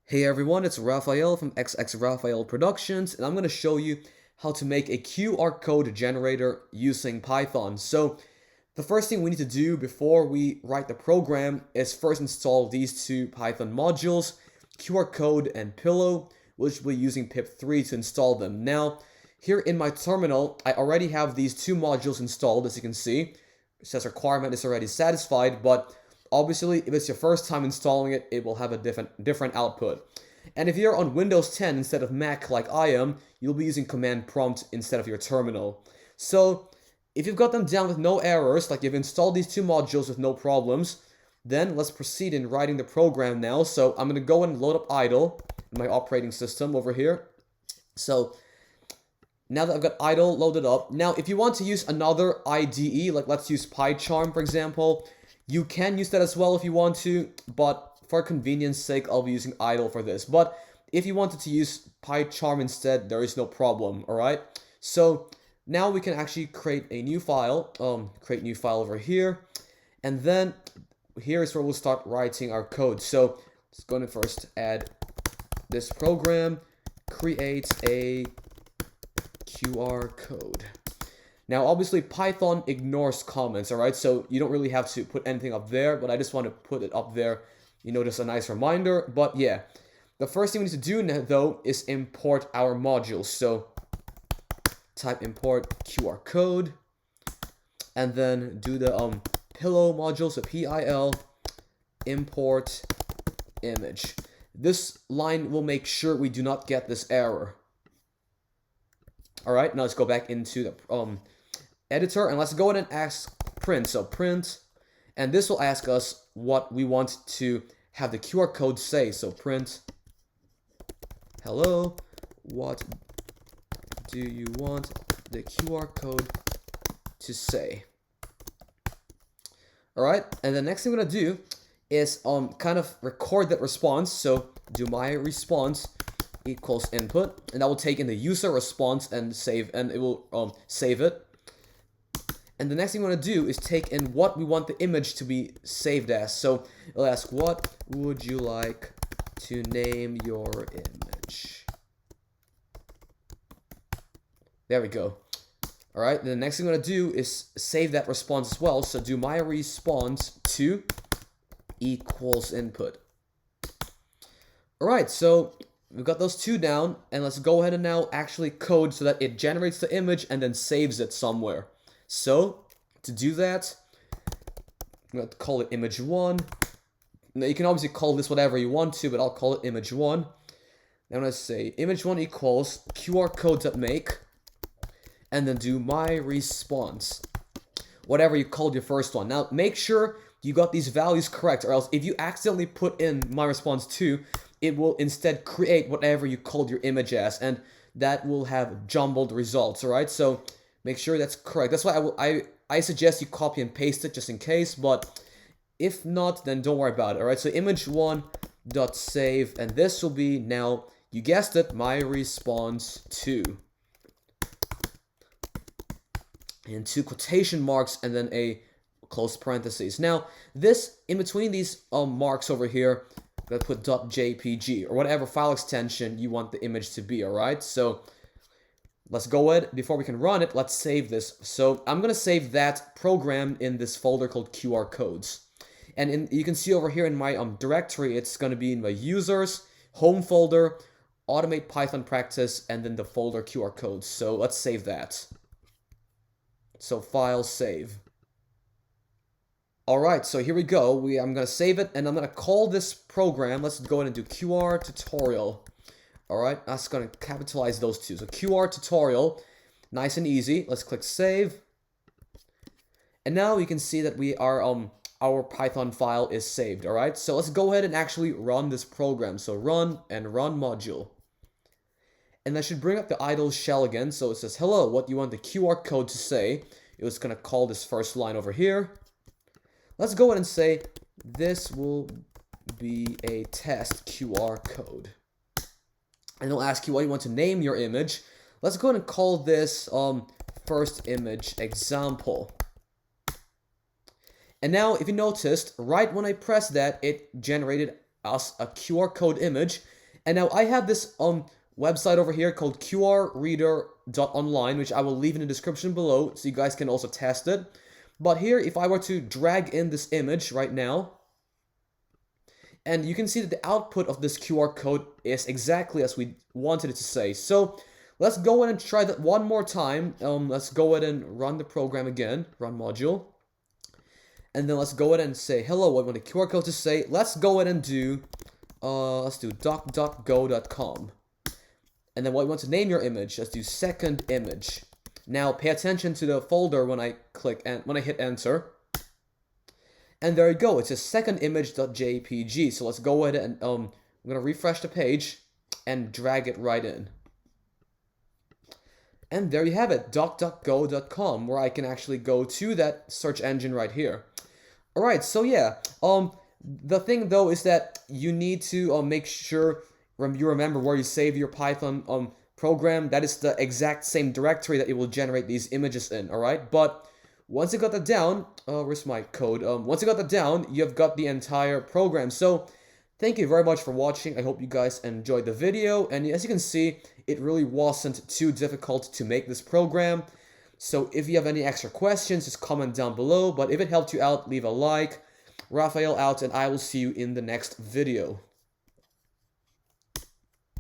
Hey everyone, it's Raphael from XX Raphael Productions, and I'm going to show you how to make a QR code generator using Python. So, the first thing we need to do before we write the program is first install these two Python modules, QR code and pillow, which we'll be using pip3 to install them. Now, here in my terminal, I already have these two modules installed, as you can see. It says requirement is already satisfied, but obviously, if it's your first time installing it, it will have a different output. And if you're on Windows 10 instead of Mac like I am, you'll be using command prompt instead of your terminal. So, if you've got them down with no errors, like you've installed these two modules with no problems, then let's proceed in writing the program now. So I'm going to go and load up idle in my operating system over here. So now that I've got idle loaded up, now if you want to use another IDE, like let's use PyCharm for example, you can use that as well if you want to, but for convenience sake, I'll be using idle for this. But if you wanted to use PyCharm instead, there is no problem, alright? So now we can actually create a new file, create new file over here, and then here is where we'll start writing our code. So let's go and first add this program, create a QR code. Now, obviously, Python ignores comments, alright? So you don't really have to put anything up there, but I just want to put it up there, you know, just a nice reminder. But yeah, the first thing we need to do now, though, is import our modules. So type import QR code, and then do the pillow module, so PIL, import image. This line will make sure we do not get this error. Alright, now let's go back into the editor, and let's go ahead and ask print. So print, and this will ask us what we want to have the QR code say. So print, hello, what do you want the QR code to say? Alright, and the next thing we're going to do is kind of record that response. So do my response equals input, and that will take in the user response and save, and it will save it. And the next thing we want to do is take in what we want the image to be saved as. So it'll ask, what would you like to name your image? There we go. Alright, the next thing I'm going to do is save that response as well. So do my response to equals input. Alright, so we've got those two down, and let's go ahead and now actually code so that it generates the image and then saves it somewhere. So, to do that, I'm going to call it image1. Now, you can obviously call this whatever you want to, but I'll call it image1. Now I'm going to say image1 equals QR code.make, and then do my response, whatever you called your first one. Now, make sure you got these values correct, or else if you accidentally put in my response 2, it will instead create whatever you called your image as, and that will have jumbled results, alright? So make sure that's correct. That's why I suggest you copy and paste it just in case, but if not, then don't worry about it, alright? So image1.save, and this will be now, you guessed it, my response to. And two quotation marks, and then a close parentheses. Now, this, in between these marks over here, I'm going to put .jpg, or whatever file extension you want the image to be, alright? So let's go ahead, before we can run it, let's save this. So I'm going to save that program in this folder called QR codes. And you can see over here in my directory, it's going to be in my users, home folder, automate Python practice, and then the folder QR codes. So let's save that. So file, save. Alright, so here we go. I'm going to save it, and I'm going to call this program. Let's go ahead and do QR tutorial. Alright, that's going to capitalize those two. So QR tutorial, nice and easy. Let's click save. And now we can see that we are our Python file is saved. Alright, so let's go ahead and actually run this program. So run and run module. And that should bring up the idle shell again. So it says, hello, what do you want the QR code to say? It was going to call this first line over here. Let's go ahead and say, this will be a test QR code. And it'll ask you what you want to name your image. Let's go ahead and call this first image example. And now, if you noticed, right when I pressed that, it generated us a QR code image. And now I have this website over here called qrreader.online, which I will leave in the description below so you guys can also test it. But here, if I were to drag in this image right now, and you can see that the output of this QR code is exactly as we wanted it to say. So let's go ahead and try that one more time. Let's go ahead and run the program again, run module. And then let's go ahead and say, hello, what I want the QR code to say. Let's go ahead and do, let's do doc.go.com. And then what you want to name your image, let's do second image. Now pay attention to the folder when I click and when I hit enter. And there you go, it's a second image.jpg. So let's go ahead and I'm gonna refresh the page and drag it right in. And there you have it, doc.go.com, where I can actually go to that search engine right here. Alright, so yeah, the thing though is that you need to make sure you remember where you save your Python program. That is the exact same directory that it will generate these images in, alright? But once you got that down, where's my code? Once you got that down, you've got the entire program. So thank you very much for watching. I hope you guys enjoyed the video. And as you can see, it really wasn't too difficult to make this program. So if you have any extra questions, just comment down below. But if it helped you out, leave a like. Raphael out, and I will see you in the next video.